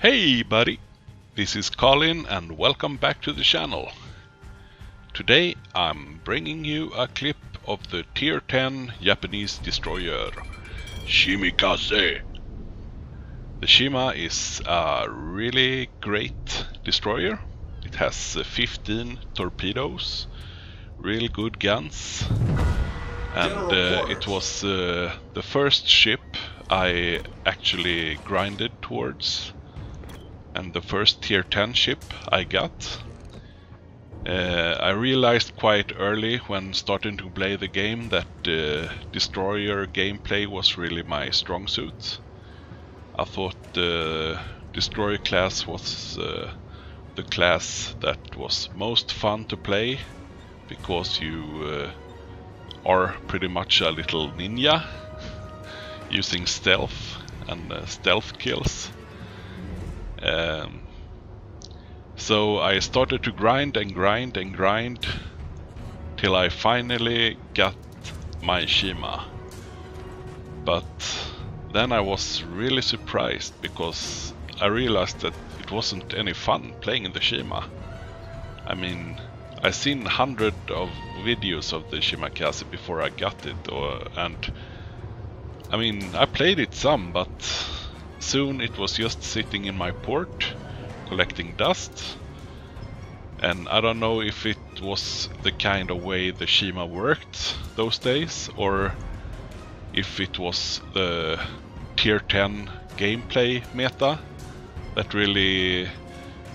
Hey buddy, this is Colin and welcome back to the channel. Today I'm bringing you a clip of the tier 10 Japanese destroyer Shimakaze. The Shima is a really great destroyer. It has 15 torpedoes, real good guns, and it was the first ship I actually grinded towards. And the first tier 10 ship I got. I realized quite early when starting to play the game that destroyer gameplay was really my strong suit. I thought the destroyer class was the class that was most fun to play, because you are pretty much a little ninja using stealth and stealth kills. So I started to grind till I finally got my Shima. But then I was really surprised, because I realized that it wasn't any fun playing in the Shima. I mean, I seen hundreds of videos of the Shimakaze before I got it, and I mean, I played it some, but soon it was just sitting in my port, collecting dust. And I don't know if it was the kind of way the Shima worked those days, or if it was the tier 10 gameplay meta that really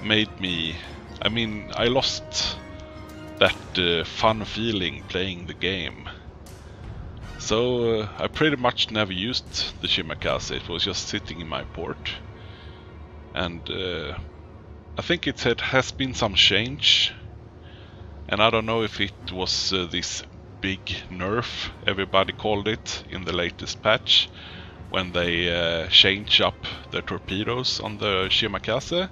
made me... I mean, I lost that fun feeling playing the game. So I pretty much never used the Shimakaze. It was just sitting in my port. And I think it has been some change. And I don't know if it was this big nerf, everybody called it, in the latest patch, when they change up the torpedoes on the Shimakaze.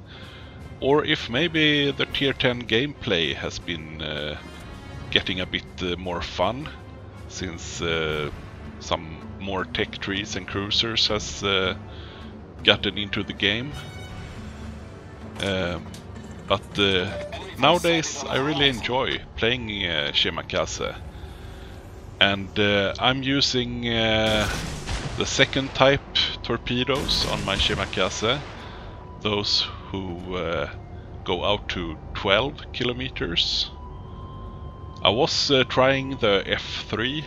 Or if maybe the tier 10 gameplay has been getting a bit more fun, since some more tech trees and cruisers has gotten into the game. But nowadays I really enjoy playing Shimakaze. And I'm using the second type torpedoes on my Shimakaze, those who go out to 12 kilometers. I was trying the F3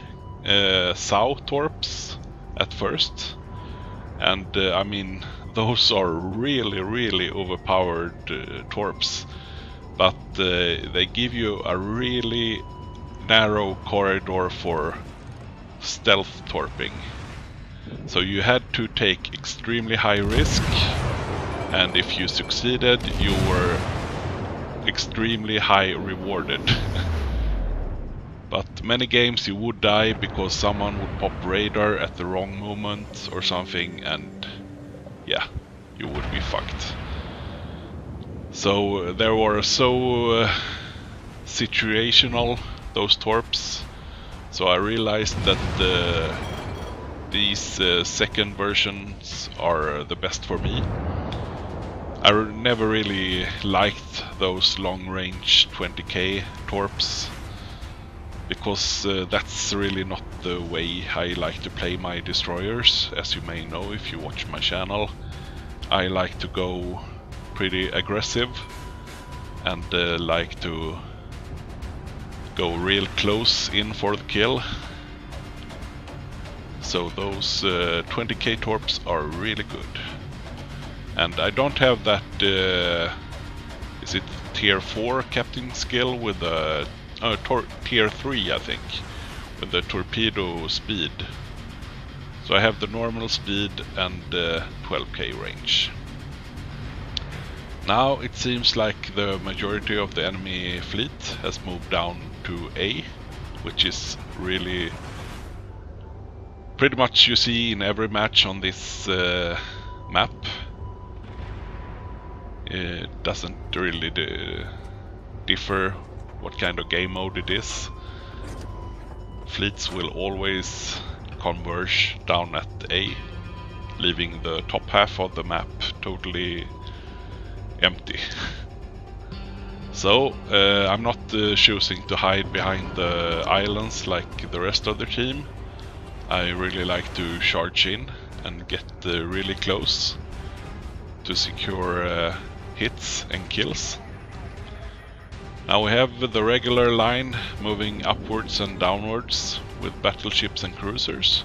SAO torps at first, and I mean, those are really overpowered torps, but they give you a really narrow corridor for stealth torping. So you had to take extremely high risk, and if you succeeded, you were extremely high rewarded. But many games you would die because someone would pop radar at the wrong moment or something, and yeah, you would be fucked. So they were so situational, those torps. So I realized that these second versions are the best for me. I never really liked those long-range 20k torps, because that's really not the way I like to play my destroyers. As you may know if you watch my channel, I like to go pretty aggressive and like to go real close in for the kill. So those 20k torps are really good. And I don't have that, is it tier 4 captain skill with the tier 3, I think, with the torpedo speed. So I have the normal speed and 12k range. Now it seems like the majority of the enemy fleet has moved down to A, which is really pretty much you see in every match on this map. It doesn't really differ what kind of game mode it is. Fleets will always converge down at A, leaving the top half of the map totally empty. So I'm not choosing to hide behind the islands like the rest of the team. I really like to charge in and get really close to secure hits and kills. Now we have the regular line moving upwards and downwards with battleships and cruisers.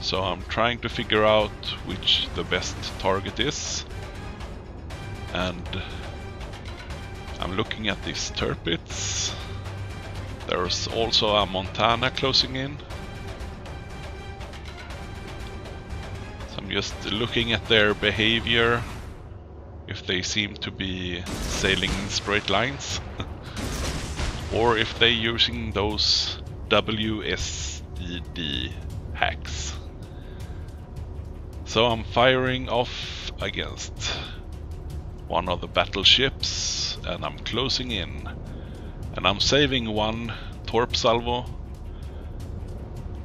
So I'm trying to figure out which the best target is. And I'm looking at these turrets. There's also a Montana closing in. So I'm just looking at their behavior, if they seem to be sailing in straight lines, or if they're using those WSED hacks. So I'm firing off against one of the battleships and I'm closing in. And I'm saving one torp salvo.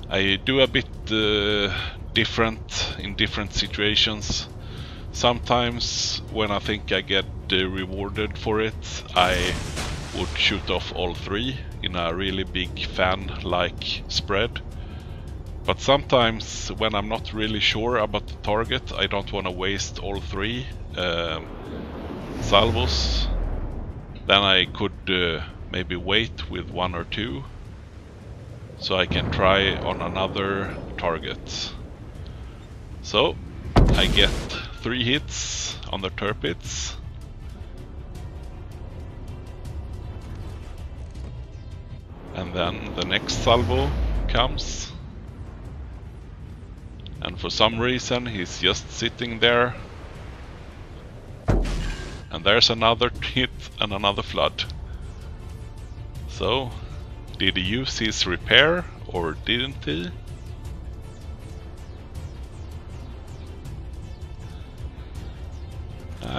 I do a bit different in different situations. Sometimes when I think I get rewarded for it, I would shoot off all three in a really big fan-like spread. But sometimes when I'm not really sure about the target, I don't want to waste all three salvos. Then I could maybe wait with one or two, so I can try on another target. So I get 3 hits on the turrets. And then the next salvo comes. And for some reason he's just sitting there. And there's another hit and another flood. So, did he use his repair or didn't he?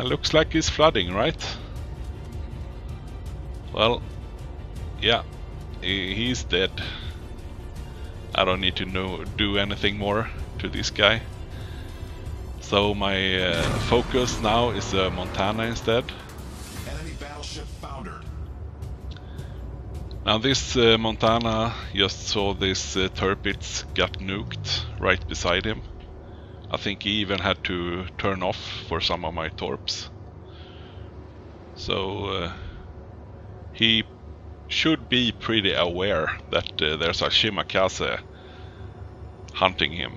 Looks like he's flooding, right? Well, yeah, he's dead. I don't need to do anything more to this guy. So my focus now is Montana instead. Enemy battleship foundered. Now this Montana just saw this turrets got nuked right beside him. I think he even had to turn off for some of my torps. So he should be pretty aware that there's a Shimakaze hunting him.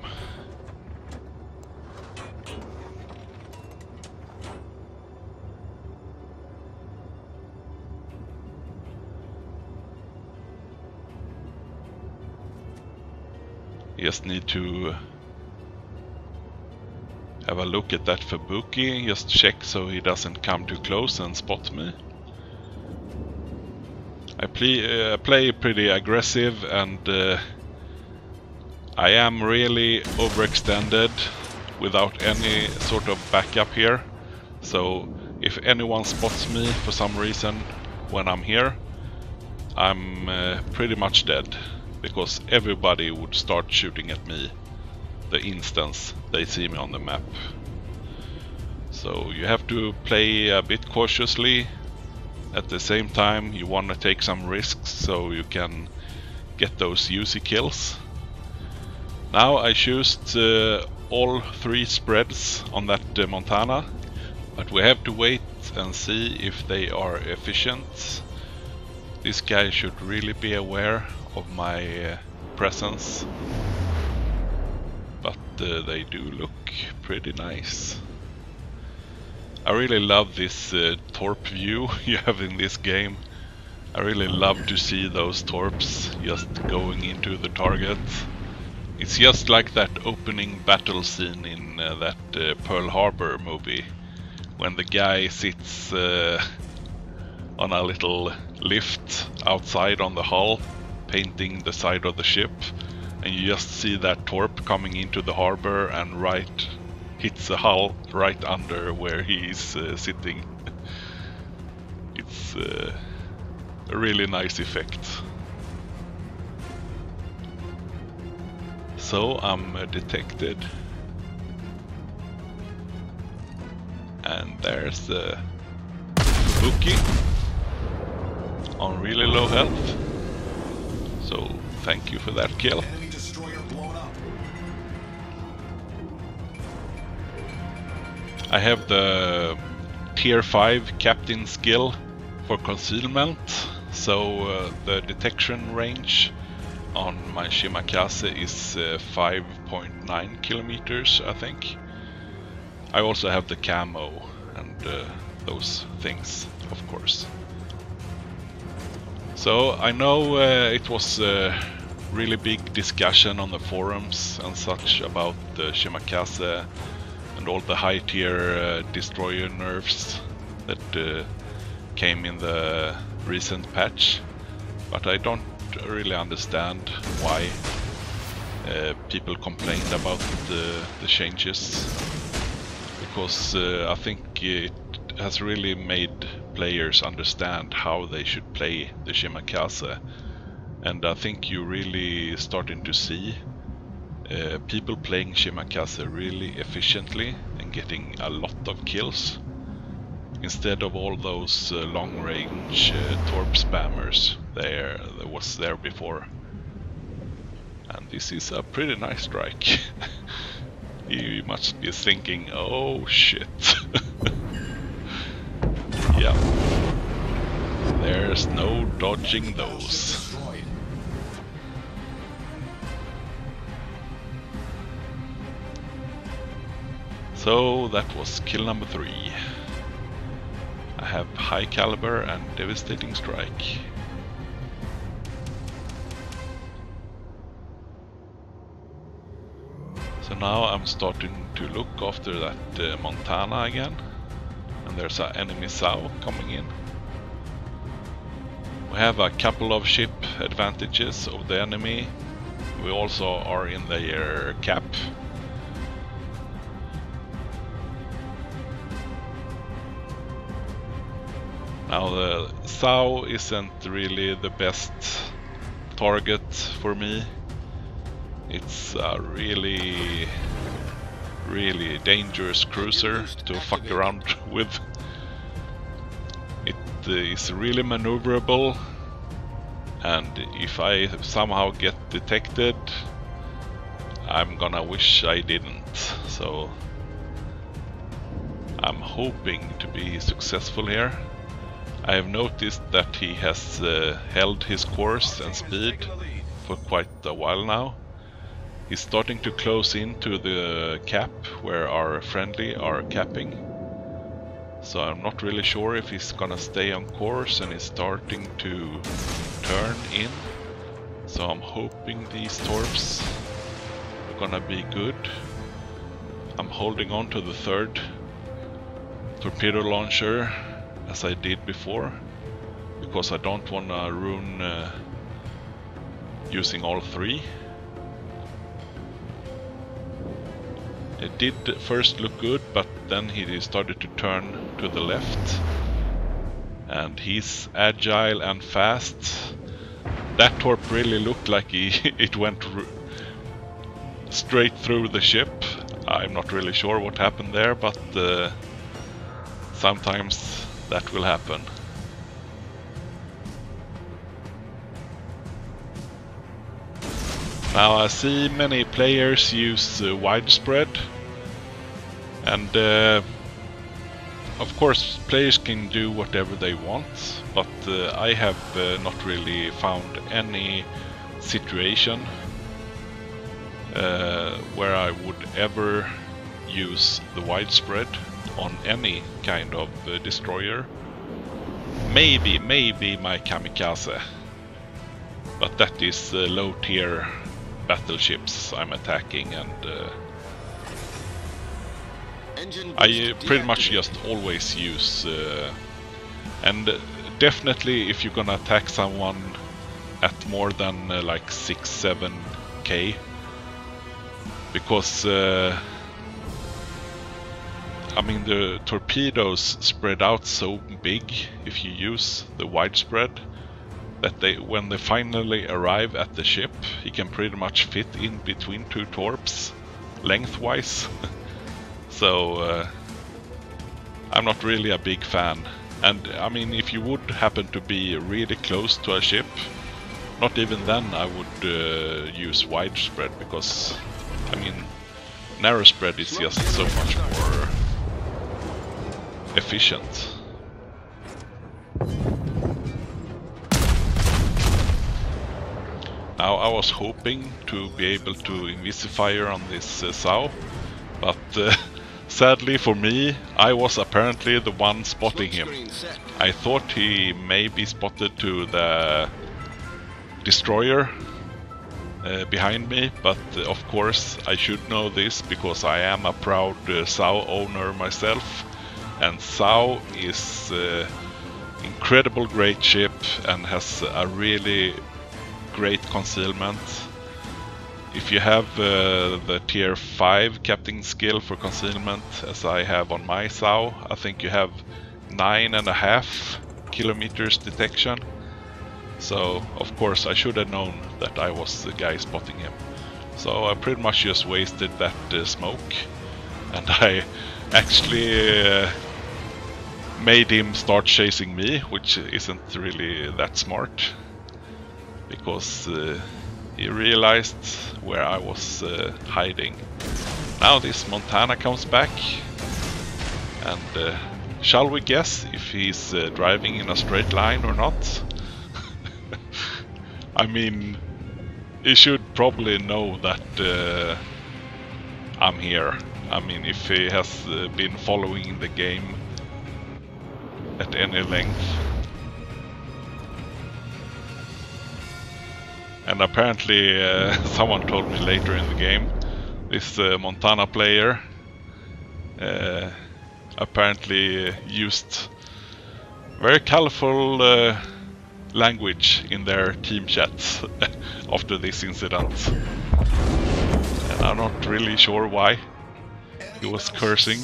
Just need to have a look at that Fubuki, just check so he doesn't come too close and spot me. I play pretty aggressive and I am really overextended without any sort of backup here. So if anyone spots me for some reason when I'm here, I'm pretty much dead, because everybody would start shooting at me the instant they see me on the map. So you have to play a bit cautiously. At the same time you want to take some risks so you can get those juicy kills. Now I used all 3 spreads on that Montana, but we have to wait and see if they are efficient. This guy should really be aware of my presence, but they do look pretty nice. I really love this torp view you have in this game. I really love to see those torps just going into the target. It's just like that opening battle scene in that Pearl Harbor movie, when the guy sits on a little lift outside on the hull, painting the side of the ship, and you just see that torp coming into the harbor and hits the hull right under where he's sitting. It's a really nice effect. So I'm detected, And there's the Fubuki on really low health. So thank you for that kill. Enemy destroyer blown up. I have the tier 5 captain skill for concealment, so the detection range on my Shimakaze is 5.9 kilometers, I think. I also have the camo and those things, of course. So I know it was a really big discussion on the forums and such about the Shimakaze and all the high tier destroyer nerfs that came in the recent patch, but I don't really understand why people complained about the changes, because I think it has really made players understand how they should play the Shimakaze, and I think you're really starting to see people playing Shimakaze really efficiently and getting a lot of kills instead of all those long-range torp spammers that was there before. And this is a pretty nice strike. You must be thinking, oh shit. Yeah, there's no dodging those. So that was kill number 3. I have high caliber and devastating strike. So now I'm starting to look after that Montana again, and there's an enemy SAO coming in. We have a couple of ship advantages of the enemy. We also are in their cap. Now the SAO isn't really the best target for me. It's a really dangerous cruiser to fuck around with. It is really maneuverable, and if I somehow get detected, I'm gonna wish I didn't. So I'm hoping to be successful here. I have noticed that he has held his course and speed for quite a while now. He's starting to close into the cap where our friendly are capping. So I'm not really sure if he's gonna stay on course, and he's starting to turn in. So I'm hoping these torps are gonna be good. I'm holding on to the third torpedo launcher as I did before, because I don't wanna ruin using all 3. It did first look good, but then he started to turn to the left, and he's agile and fast. That torp really looked like it went straight through the ship. I'm not really sure what happened there, but sometimes that will happen. Now I see many players use widespread, and of course players can do whatever they want, but I have not really found any situation where I would ever use the widespread on any kind of destroyer. Maybe my Kamikaze, but that is low tier battleships I'm attacking, and I pretty much just always use and definitely if you're gonna attack someone at more than like 6-7k, because I mean the torpedoes spread out so big if you use the widespread that when they finally arrive at the ship, he can pretty much fit in between 2 torps lengthwise. So I'm not really a big fan. And I mean, if you would happen to be really close to a ship, not even then I would use widespread, because I mean, narrow spread is just so much more efficient. Now I was hoping to be able to invisifire on this SAO, but sadly for me, I was apparently the one spotting him. I thought he may be spotted to the destroyer behind me, but of course I should know this because I am a proud SAO owner myself, and SAO is incredible great ship and has a really great concealment. If you have the tier 5 captain skill for concealment, as I have on my SAO, I think you have 9.5 kilometers detection. So of course I should have known that I was the guy spotting him. So I pretty much just wasted that smoke, and I actually made him start chasing me, which isn't really that smart, because he realized where I was hiding. Now this Montana comes back, and shall we guess if he's driving in a straight line or not? I mean, he should probably know that I'm here. I mean, if he has been following the game at any length. And apparently someone told me later in the game, this Montana player apparently used very colorful language in their team chats after this incident. And I'm not really sure why he was cursing.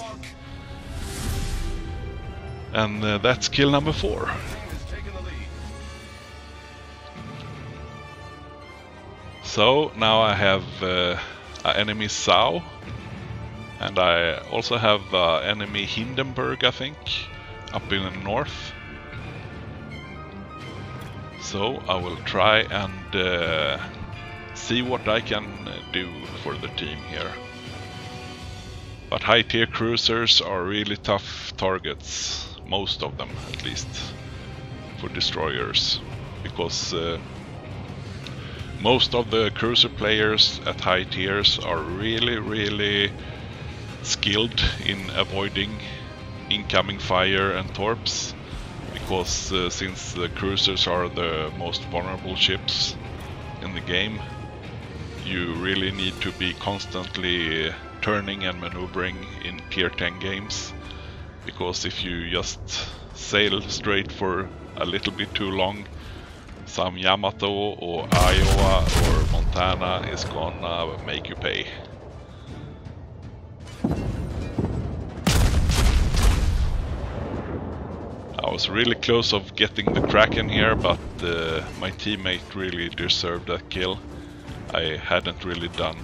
And that's kill number 4. So now I have an enemy SAO, and I also have enemy Hindenburg, I think, up in the north. So I will try and see what I can do for the team here. But high tier cruisers are really tough targets, most of them at least, for destroyers, because most of the cruiser players at high tiers are really skilled in avoiding incoming fire and torps, because since the cruisers are the most vulnerable ships in the game, you really need to be constantly turning and maneuvering in tier 10 games, because if you just sail straight for a little bit too long, some Yamato or Iowa or Montana is gonna make you pay. I was really close of getting the Kraken here, but my teammate really deserved that kill. I hadn't really done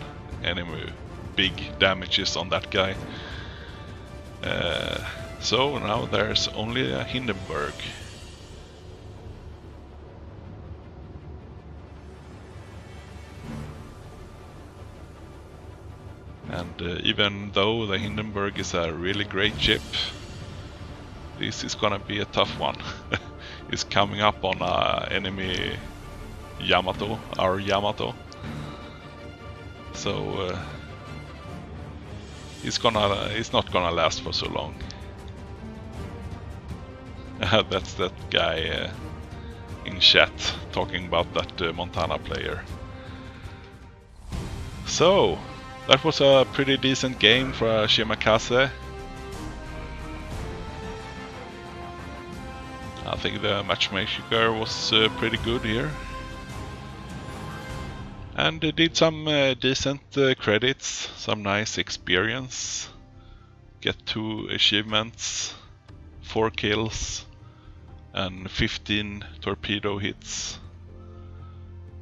any big damages on that guy. So now there's only a Hindenburg. And even though the Hindenburg is a really great ship, this is gonna be a tough one. It's coming up on enemy Yamato, our Yamato. So it's not gonna last for so long. That's that guy in chat talking about that Montana player. So that was a pretty decent game for Shimakaze. I think the matchmaker was pretty good here. And did some decent credits, some nice experience. Get 2 achievements, 4 kills, and 15 torpedo hits.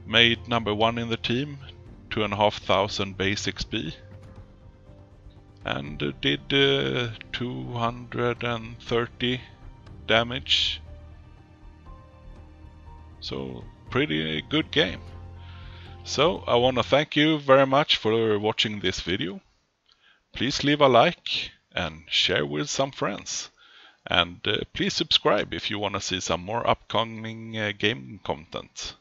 Made number 1 in the team, 2,500 base XP. And did 2 230 damage. So pretty good game. So I want to thank you very much for watching this video. Please leave a like and share with some friends. And please subscribe if you want to see some more upcoming game content.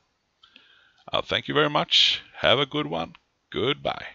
Thank you very much. Have a good one. Goodbye.